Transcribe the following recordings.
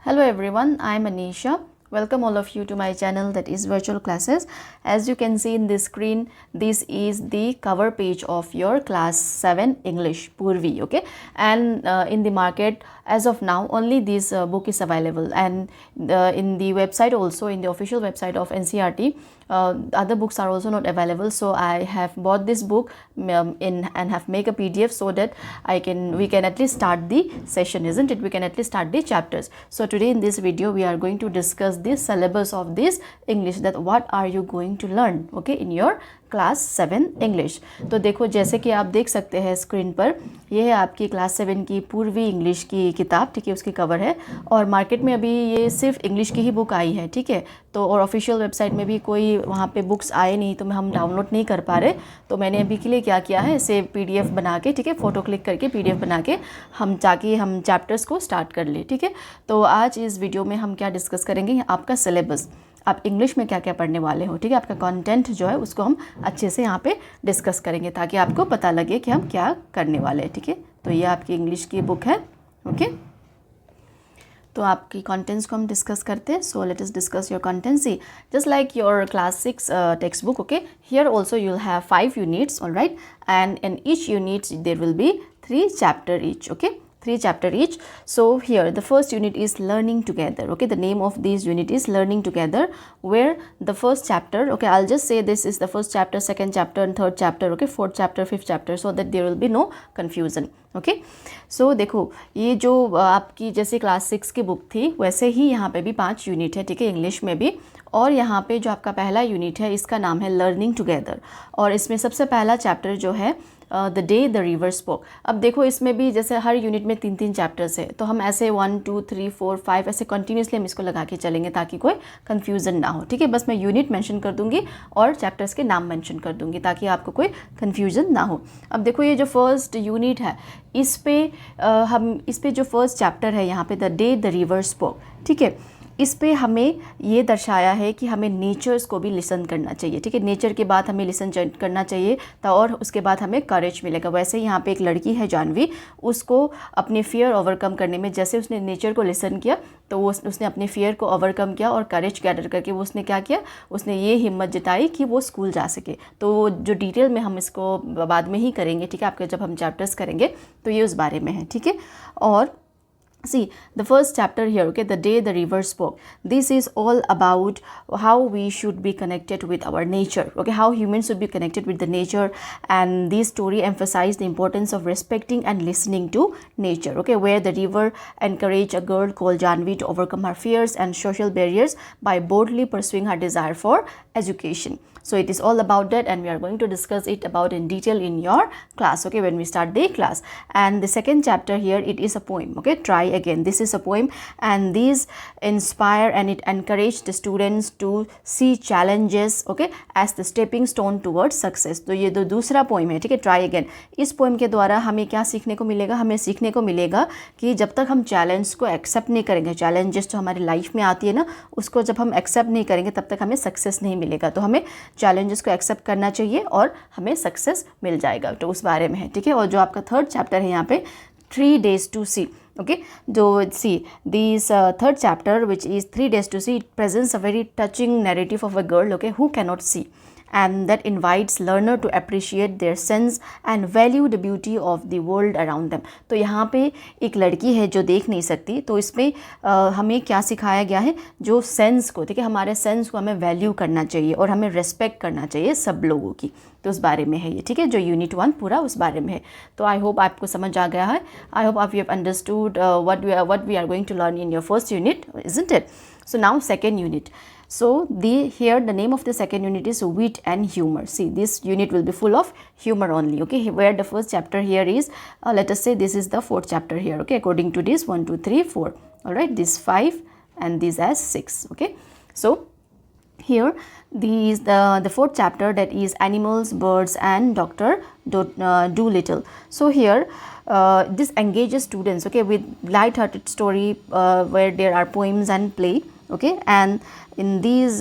Hello everyone, I am Anisha. Welcome all of you to my channel, that is Virtual Classes. As you can see in the screen, this is the cover page of your class 7 English Purvi, okay? And in the market as of now only this book is available, and in the website also, in the official website of NCERT, other books are also not available. So I have bought this book and have make a PDF so that we can at least start the session, isn't it? We can at least start the chapters. So today in this video we are going to discuss the syllabus of this English, that what are you going to learn, okay, in your class 7 English. तो देखो, जैसे कि आप देख सकते हैं screen पर, ये है आपकी क्लास 7 की पूर्वी इंग्लिश की किताब, ठीक है, उसकी कवर है. और मार्केट में अभी ये सिर्फ इंग्लिश की ही बुक आई है, ठीक है. तो और ऑफिशियल वेबसाइट में भी कोई वहाँ पे बुक्स आए नहीं, तो हम डाउनलोड नहीं कर पा रहे. तो मैंने अभी के लिए क्या किया है, इसे PDF बना के, ठीक है, फ़ोटो क्लिक करके PDF बना के ताकि हम चैप्टर्स को स्टार्ट कर ले, ठीक है. तो आज इस वीडियो में हम क्या डिस्कस करेंगे, आपका सिलेबस, आप इंग्लिश में क्या क्या पढ़ने वाले हो, ठीक है. आपका कंटेंट जो है उसको हम अच्छे से यहाँ पे डिस्कस करेंगे ताकि आपको पता लगे कि हम क्या करने वाले हैं, ठीक है. तो ये आपकी इंग्लिश की बुक है, ओके. तो आपकी कंटेंट्स को हम डिस्कस करते हैं. So let us discuss your content. See, just like your class 6 text book, okay, here also you will have 5 units, alright, and in each unit there will be 3 chapter each, okay, 3 chapter each. So here the first unit is learning together, okay. The name of this unit is learning together, where the first chapter, okay, I'll just say this is the first chapter, second chapter and third chapter, okay, fourth chapter, fifth chapter, so that there will be no confusion, okay. So देखो, ये जो आपकी जैसे class 6 की book थी वैसे ही यहाँ पे भी 5 यूनिट है, ठीक है, इंग्लिश में भी. और यहाँ पे जो आपका पहला यूनिट है इसका नाम है लर्निंग टुगेदर, और इसमें सबसे पहला चैप्टर जो है the day the river spoke. अब देखो, इसमें भी जैसे हर यूनिट में 3-3 चैप्टर्स है, तो हम ऐसे 1 2 3 4 5 ऐसे कंटिन्यूसली हम इसको लगा के चलेंगे ताकि कोई कन्फ्यूज़न ना हो, ठीक है. बस मैं यूनिट मेंशन कर दूंगी और चैप्टर्स के नाम मेंशन कर दूंगी ताकि आपको कोई कन्फ्यूज़न ना हो. अब देखो, ये जो फर्स्ट यूनिट है इस पे जो फर्स्ट चैप्टर है यहाँ पे, the day the river spoke, ठीक है, इस पे हमें ये दर्शाया है कि हमें नेचर्स को भी लिसन करना चाहिए, ठीक है. नेचर के बाद हमें लिसन करना चाहिए, तो और उसके बाद हमें करेज मिलेगा. वैसे ही यहाँ पे एक लड़की है जानवी, उसको अपने फियर ओवरकम करने में, जैसे उसने नेचर को लिसन किया तो उसने अपने फियर को ओवरकम किया और करेज गैदर करके उसने क्या किया, उसने ये हिम्मत जताई कि वो स्कूल जा सके. तो जो डिटेल में हम इसको बाद में ही करेंगे, ठीक है, आपके जब हम चैप्टर्स करेंगे तो ये उस बारे में है, ठीक है. और see, the first chapter here, okay, the day the river spoke, this is all about how we should be connected with our nature, okay, how humans should be connected with the nature. And this story emphasized the importance of respecting and listening to nature, okay, where the river encouraged a girl called Janvi to overcome her fears and social barriers by boldly pursuing her desire for education. So it is all about that, and we are going to discuss it about in detail in your class, okay, when we start the class. And the second chapter here, it is a poem, okay, try again. This is a poem, and these inspire and it encourage the students to see challenges, okay, as the stepping stone towards success. तो ये तो दूसरा poem है, ठीक है, try again. इस poem के द्वारा हमें क्या सीखने को मिलेगा, हमें सीखने को मिलेगा कि जब तक हम चैलेंज को एक्सेप्ट नहीं करेंगे, चैलेंजेस जो हमारी लाइफ में आती है ना, उसको जब हम एक्सेप्ट नहीं करेंगे तब तक हमें सक्सेस नहीं मिलेगा. तो हमें चैलेंजेस को एक्सेप्ट करना चाहिए और हमें सक्सेस मिल जाएगा. तो उस बारे में है, ठीक है. और जो आपका थर्ड चैप्टर है यहाँ पे, 3 days to see, okay, so see this third chapter, which is 3 days to see, it presents a very touching narrative of a girl, okay, who cannot see, and that invites learner to appreciate their sense and value the beauty of the world around them. तो यहाँ पे एक लड़की है जो देख नहीं सकती, तो इसमें हमें क्या सिखाया गया है, जो सेंस को, ठीक है, हमारे सेंस को हमें वैल्यू करना चाहिए और हमें रेस्पेक्ट करना चाहिए सब लोगों की. तो उस बारे में है ये, ठीक है, जो यूनिट 1 पूरा उस बारे में है. तो आई होप आपको समझ आ गया है. आई होप आप you have understood what we are going to learn in your first unit, isn't it? So now second unit. So here the name of the second unit is wit and humor. See, this unit will be full of humor only, okay, where the first chapter here is, let us say this is the fourth chapter here, okay, according to this 1 2 3 4, all right, this 5 and this as 6, okay. So here these the fourth chapter, that is animals, birds and Dr. Dolittle. So here this engages students, okay, with light-hearted story where there are poems and play, okay. And in these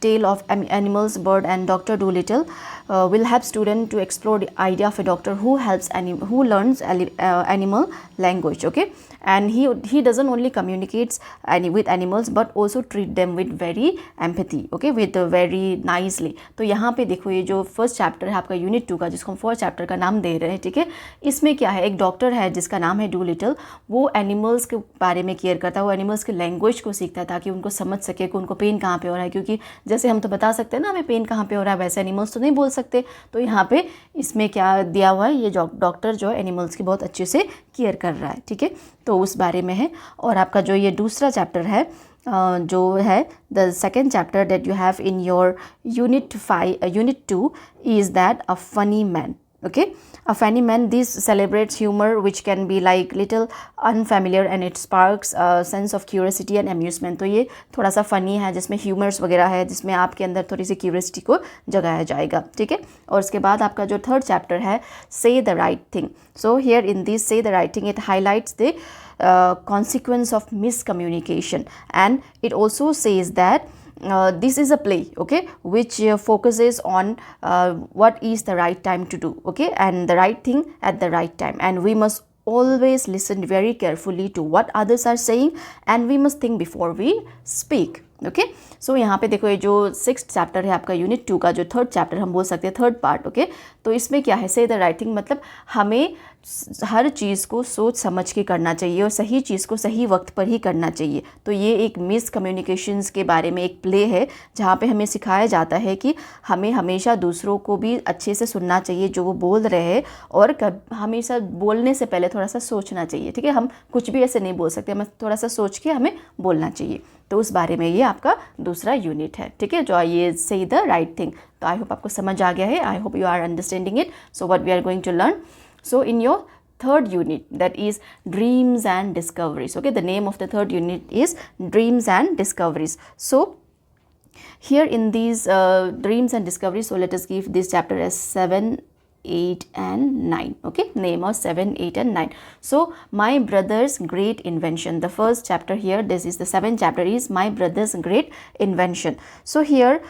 tale of animals, bird and Dr. Dolittle, will help student to explore the idea of a doctor who learns animal language. Okay, and he doesn't only communicates with animals but also treat them with very empathy. Okay, with very nicely. तो यहाँ पे देखो ये जो first chapter है आपका unit 2 का, जिसको हम फर्स्ट चैप्टर का नाम दे रहे हैं, ठीक है, इसमें क्या है, एक डॉक्टर है जिसका नाम है डूलिटल, वो एनिमल्स के बारे में केयर करता है, वो एनिमल्स के लैंग्वेज को सीखता है ताकि उनको समझ सके कि उनको पेन कहाँ पे हो रहा है, क्योंकि जैसे हम तो बता सकते हैं ना हमें पेन कहाँ पे हो रहा है, वैसे एनिमल्स तो नहीं बोल सकते। तो यहाँ पे इसमें क्या दिया हुआ है, ये डॉक्टर जो है एनिमल्स की बहुत अच्छे से केयर कर रहा है, ठीक है, तो उस बारे में है। और आपका जो ये दूसरा चैप्टर है जो है the second chapter that you have in your unit 2 is that a funny man. Okay, a funny man, this celebrates humor which can be like little unfamiliar and it sparks a sense of curiosity and amusement. तो ये थोड़ा सा funny है जिसमें humours वगैरह है, जिसमें आपके अंदर थोड़ी सी क्यूरियोसिटी को जगाया जाएगा, ठीक है। और उसके बाद आपका जो थर्ड चैप्टर है say the right thing. So here in this say the right thing it highlights the consequence of miscommunication, and it also says that this is a play, okay, which focuses on what is the right time to do, okay, and the right thing at the right time, and we must always listen very carefully to what others are saying and we must think before we speak. Okay, so यहाँ पे देखो ये जो sixth chapter है आपका unit 2 का, जो third chapter हम बोल सकते हैं, थर्ड पार्ट, ओके, तो इसमें क्या है, से द राइट थिंग, मतलब हमें हर चीज़ को सोच समझ के करना चाहिए और सही चीज़ को सही वक्त पर ही करना चाहिए। तो ये एक मिस कम्युनिकेशंस के बारे में एक प्ले है जहाँ पे हमें सिखाया जाता है कि हमें हमेशा दूसरों को भी अच्छे से सुनना चाहिए जो वो बोल रहे हैं, और हमेशा बोलने से पहले थोड़ा सा सोचना चाहिए, ठीक है, हम कुछ भी ऐसे नहीं बोल सकते, हमें थोड़ा सा सोच के हमें बोलना चाहिए। तो उस बारे में ये आपका दूसरा यूनिट है, ठीक है, जो ये से द राइट थिंग। तो आई होप आपको समझ आ गया है, I hope you are understanding it. So what we are going to learn, so in your third unit, that is dreams and discoveries, okay, the name of the third unit is dreams and discoveries. So here in these dreams and discoveries, so let us give this chapter as 7, 8 and 9, okay, name of 7, 8 and 9. So my brother's great invention, the first chapter here, this is the 7th chapter, is my brother's great invention. So here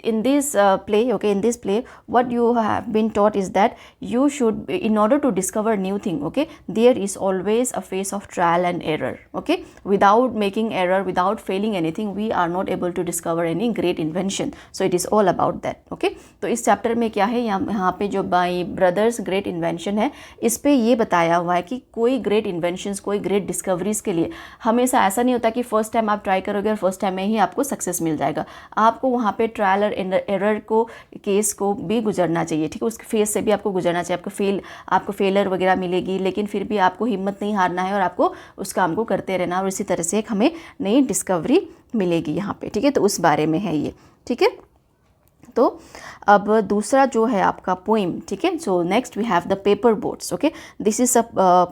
in this play, okay, in this play what you have been taught is that you should, in order to discover new thing, okay, there is always a phase of trial and error, okay, without making error, without failing anything, we are not able to discover any great invention. So it is all about that, okay. तो इस chapter में क्या है, यहाँ पे जो माई brothers great invention है, इस पे ये बताया हुआ है कि कोई ग्रेट इन्वेंशंस, कोई ग्रेट डिस्कवरीज के लिए हमेशा ऐसा नहीं होता कि फर्स्ट टाइम आप ट्राई करोगे और फर्स्ट टाइम में ही आपको सक्सेस मिल जाएगा। आपको वहाँ पे ट्रायल और एरर को, केस को भी गुजरना चाहिए, ठीक है, उसके फेस से भी आपको गुजरना चाहिए। आपको फेलर वगैरह मिलेगी, लेकिन फिर भी आपको हिम्मत नहीं हारना है और आपको उस काम को करते रहना, और इसी तरह से एक हमें नई डिस्कवरी मिलेगी यहाँ पे, ठीक है। तो उस बारे में है ये, ठीक है। तो अब दूसरा जो है आपका पोइम, ठीक है, so next we have the paper boats, okay, this is a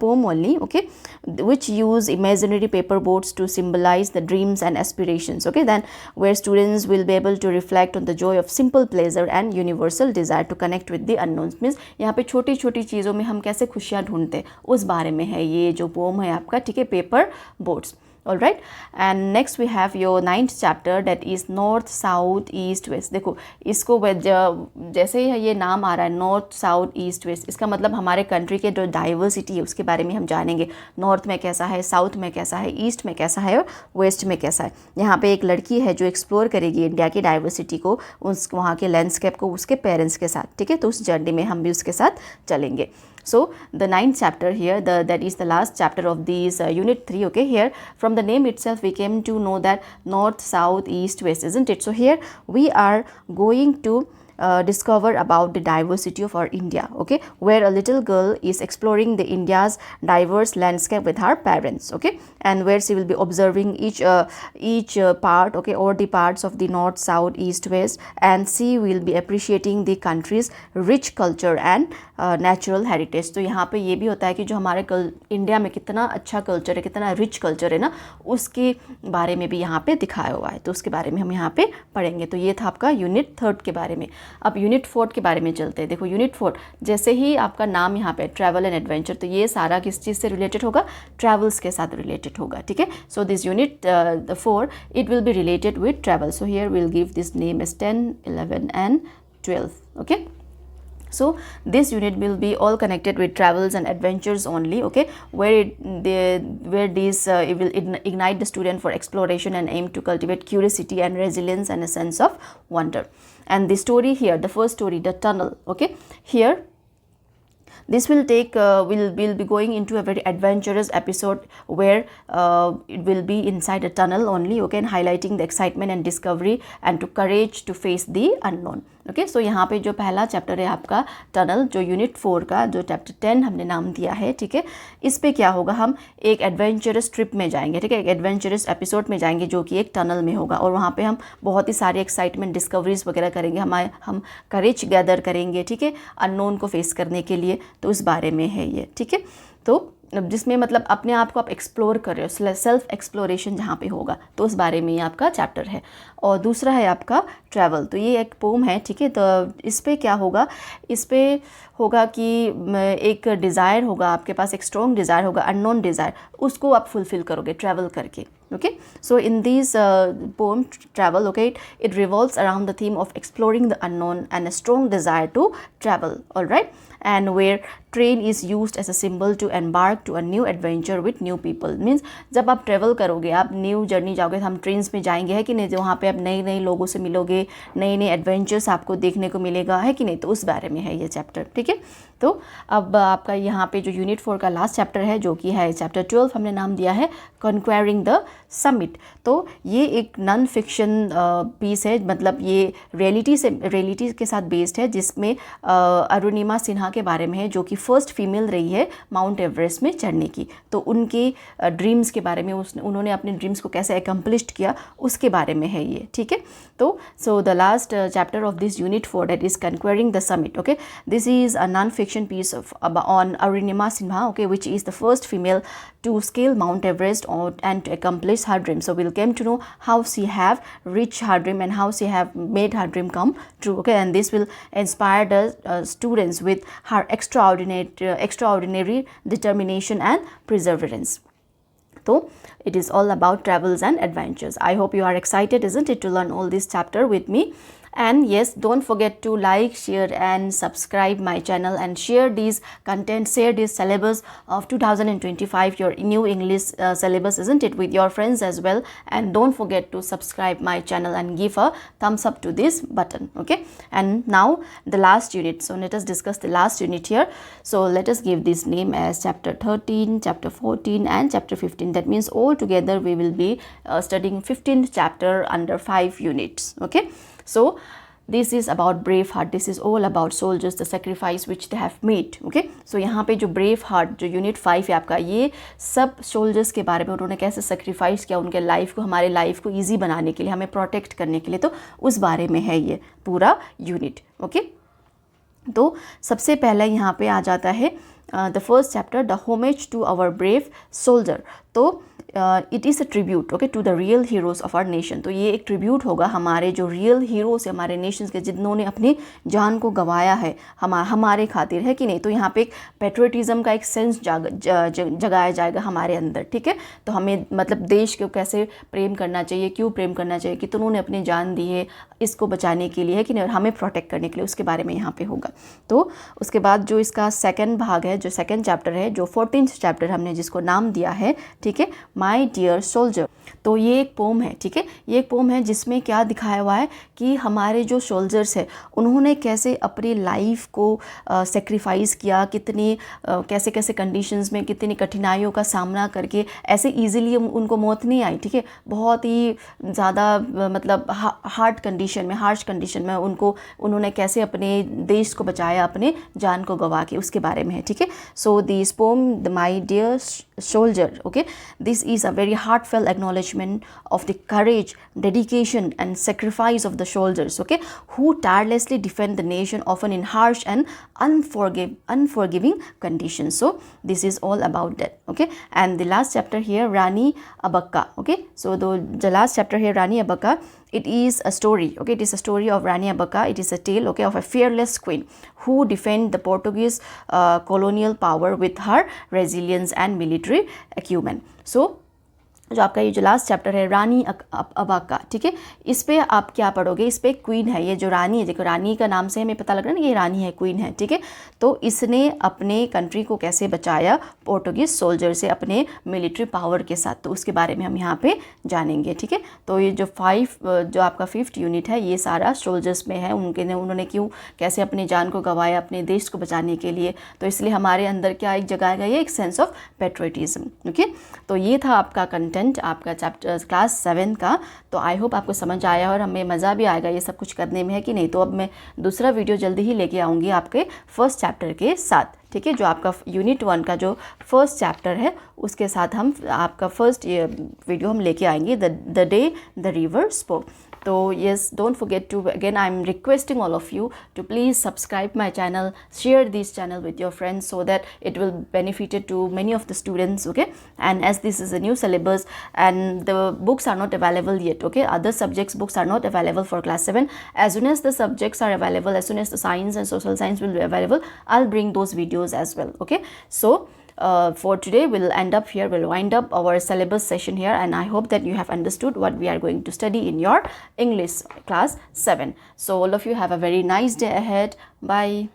poem only, okay, which use imaginary paper boats to symbolize the dreams and aspirations, okay, then where students will be able to reflect on the joy of simple pleasure and universal desire to connect with the unknowns, means यहाँ पे छोटी छोटी चीज़ों में हम कैसे खुशियाँ ढूंढते हैं, उस बारे में है ये जो पोम है आपका, ठीक है, paper boats. All right, and next we have your 9th chapter, that is north, south, east, west. देखो इसको जैसे ही ये नाम आ रहा है नॉर्थ, साउथ, ईस्ट, वेस्ट, इसका मतलब हमारे कंट्री के जो डाइवर्सिटी है उसके बारे में हम जानेंगे। नॉर्थ में कैसा है, साउथ में कैसा है, ईस्ट में कैसा है और वेस्ट में कैसा है। यहाँ पे एक लड़की है जो एक्सप्लोर करेगी इंडिया की डाइवर्सिटी को, उस वहाँ के लैंडस्केप को उसके पेरेंट्स के साथ, ठीक है, तो उस जर्नी में हम भी उसके साथ चलेंगे। So the 9th chapter here, that is the last chapter of these unit 3, okay, here from the name itself we came to know that north, south, east, west, isn't it? So here we are going to discover about the diversity of our India, okay, where a little girl is exploring the India's diverse landscape with her parents, okay, and where she will be observing each part, okay, or the parts of the north, south, east, west, and she will be appreciating the country's rich culture and natural heritage. तो यहाँ पे ये भी होता है कि जो हमारे इंडिया में कितना अच्छा कल्चर है, कितना रिच कल्चर है ना, उसके बारे में भी यहाँ पे दिखाया हुआ है, तो उसके बारे में हम यहाँ पे पढ़ेंगे। तो ये था आपका यूनिट 3 के बारे में। अब यूनिट 4 के बारे में चलते हैं। देखो यूनिट 4 जैसे ही आपका नाम यहाँ पे ट्रैवल एंड एडवेंचर, तो ये सारा किस चीज़ से रिलेटेड होगा, ट्रैवल्स के साथ रिलेटेड होगा, ठीक है। So this unit 4 it will be related with travel. So here will give this name as 10, 11 and 12, Okay. So this unit will be all connected with travels and adventures only, okay, where it will ignite the student for exploration and aim to cultivate curiosity and resilience and a sense of wonder. And the story here, the first story, the tunnel, okay, here this will take will be going into a very adventurous episode where it will be inside a tunnel only, okay, and highlighting the excitement and discovery and to courage to face the unknown. Okay so यहाँ पे जो पहला chapter है आपका tunnel, जो unit 4 का जो chapter 10 हमने नाम दिया है, ठीक है, इस पे क्या होगा, हम एक एडवेंचरस ट्रिप में जाएंगे, ठीक है, एक एडवेंचरस एपिसोड में जाएंगे जो कि एक टनल में होगा, और वहाँ पे हम बहुत ही सारी एक्साइटमेंट डिस्कवरीज वगैरह करेंगे, हम करेज गैदर करेंगे, ठीक है, अननोन को फेस करने के लिए, तो उस बारे में है ये, ठीक है। तो जिसमें मतलब अपने आप को आप एक्सप्लोर कर रहे हो, सेल्फ एक्सप्लोरेशन जहाँ पे होगा, तो उस बारे में ये आपका चैप्टर है। और दूसरा है आपका ट्रैवल, तो ये एक पोम है, ठीक है। तो इस पे क्या होगा, इस पे होगा कि एक डिज़ायर होगा आपके पास, एक स्ट्रॉन्ग डिज़ायर होगा, अननोन डिज़ायर, उसको आप फुलफ़िल करोगे ट्रैवल करके, okay. So in these poem travel, okay, it revolves around the theme of exploring the unknown and a strong desire to travel, all right, and where train is used as a symbol to embark to a new adventure with new people, means जब आप travel करोगे, आप new journey जाओगे, हम trains में जाएंगे, है कि नहीं, जो वहाँ पे आप नए नए लोगों से मिलोगे, नए नए एडवेंचर्स आपको देखने को मिलेगा, है कि नहीं, तो उस बारे में है ये चैप्टर, ठीक है। तो अब आपका यहाँ पे जो यूनिट 4 का लास्ट चैप्टर है, जो कि है चैप्टर 12, हमने नाम दिया है कॉन्क्वेरिंग द समिट। तो ये एक नॉन फिक्शन पीस है, मतलब ये रियलिटी के साथ बेस्ड है, जिसमें अरुणिमा सिन्हा के बारे में है, जो कि फर्स्ट फीमेल रही है माउंट एवरेस्ट में चढ़ने की। तो उनके ड्रीम्स के बारे में, उन्होंने अपने ड्रीम्स को कैसे अकम्प्लिश्ड किया, उसके बारे में है ये, ठीक है। तो so the last chapter of this unit 4, that is conquering the summit, okay, this is a non fiction piece on Arunima Sinha, okay, which is the first female to scale Mount Everest and to accomplish her dream. So we'll come to know how she have reached her dream and how she have made her dream come true, okay, and this will inspire the students with her extraordinary determination and perseverance. So it is all about travels and adventures. I hope you are excited, isn't it, to learn all this chapter with me. And yes, don't forget to like, share and subscribe my channel and share these content, share this syllabus of 2025, your new English syllabus, isn't it, with your friends as well. And don't forget to subscribe my channel and give a thumbs up to this button, okay. And now the last unit, so let us discuss the last unit here. So let us give this name as chapter 13, chapter 14 and chapter 15. That means all together we will be studying 15th chapter under 5 units, okay. So this is about brave heart, this is all about soldiers, the sacrifice which they have made, okay. So यहाँ पे जो brave heart जो unit 5 है आपका, ये सब soldiers के बारे में, उन्होंने कैसे सेक्रीफाइस किया उनके लाइफ को, हमारे लाइफ को ईजी बनाने के लिए, हमें प्रोटेक्ट करने के लिए, तो उस बारे में है ये पूरा यूनिट, ओके। तो सबसे पहले यहाँ पे आ जाता है the first chapter, the homage to our brave soldier. तो it is a tribute, okay, to the real heroes of our nation. तो ये एक ट्रिब्यूट होगा हमारे जो रियल हीरोज़ है हमारे नेशंस के, जिन्होंने अपनी जान को गंवाया है हमारे खातिर, है कि नहीं। तो यहाँ पे एक पेट्रियटिज़म का एक सेंस जगाया जाएगा हमारे अंदर, ठीक है। तो हमें मतलब देश को कैसे प्रेम करना चाहिए, क्यों प्रेम करना चाहिए, कि उन्होंने अपनी जान दी है इसको बचाने के लिए, है कि नहीं, और हमें प्रोटेक्ट करने के लिए, उसके बारे में यहाँ पे होगा। तो उसके बाद जो इसका सेकंड भाग है, जो सेकंड चैप्टर है, जो 14th चैप्टर हमने जिसको नाम दिया है, ठीक है, माई डियर सोल्जर। तो ये एक पोम है, ठीक है, ये एक पोम है जिसमें क्या दिखाया हुआ है कि हमारे जो सोल्जर्स है उन्होंने कैसे अपनी लाइफ को सेक्रीफाइस किया, कितनी कैसे कैसे कंडीशंस में, कितनी कठिनाइयों का सामना करके, ऐसे इजीली उनको मौत नहीं आई, ठीक है, बहुत ही ज़्यादा मतलब हार्ड कंडीशन में, हार्श कंडीशन में उन्होंने कैसे अपने देश को बचाया, अपने जान को गंवा के, उसके बारे में है, ठीक है। So this poem, the my dear soldier, okay, this is a very heartfelt acknowledgement of the courage, dedication and sacrifice of the soldiers, okay, who tirelessly defend the nation, often in harsh and unforgiving conditions. So this is all about that, okay. And the last chapter here, Rani Abakka, okay. So the last chapter here, Rani Abakka, it is a story, okay, it is a story of Rani Abakka. It is a tale, okay, of a fearless queen who defend the Portuguese colonial power with her resilience and military acumen. So जो आपका ये जो last chapter है रानी abaca, ठीक है, इस पे आप क्या पढ़ोगे, इस पे क्वीन है, ये जो रानी है, देखो रानी का नाम से हमें पता लग रहा है ना, ये रानी है, क्वीन है, ठीक है। तो इसने अपने कंट्री को कैसे बचाया पोर्टुगीज़ सोल्जर से अपने मिलिट्री पावर के साथ, तो उसके बारे में हम यहाँ पे जानेंगे, ठीक है। तो ये जो जो आपका 5th यूनिट है ये सारा सोल्जर्स में है, उन्होंने क्यों कैसे अपनी जान को गंवाया अपने देश को बचाने के लिए, तो इसलिए हमारे अंदर क्या एक जगह गई है, एक सेंस ऑफ पेट्रियटिज्म, ओके। तो ये था आपका कंटेंट आपका चैप्टर क्लास 7 का। तो आई होप आपको समझ आया और हमें मज़ा भी आएगा ये सब कुछ करने में, है कि नहीं। तो अब मैं दूसरा वीडियो जल्दी ही लेके आऊँगी आपके फर्स्ट चैप्टर के साथ, ठीक है, जो आपका यूनिट 1 का जो फर्स्ट चैप्टर है उसके साथ हम आपका फर्स्ट वीडियो हम लेके आएंगे, the day the river spoke. तो yes, don't forget to, again I'm requesting all of you to please subscribe my channel, share this channel with your friends so that it will benefit to many of the students, okay. And as this is a new syllabus and the books are not available yet, okay, other subjects books are not available for class 7. As soon as the subjects are available, as soon as the science and social science will be available, I'll bring those videos as well, okay. So for today we'll end up here, we'll wind up our syllabus session here, and I hope that you have understood what we are going to study in your English class 7. So all of you have a very nice day ahead. Bye.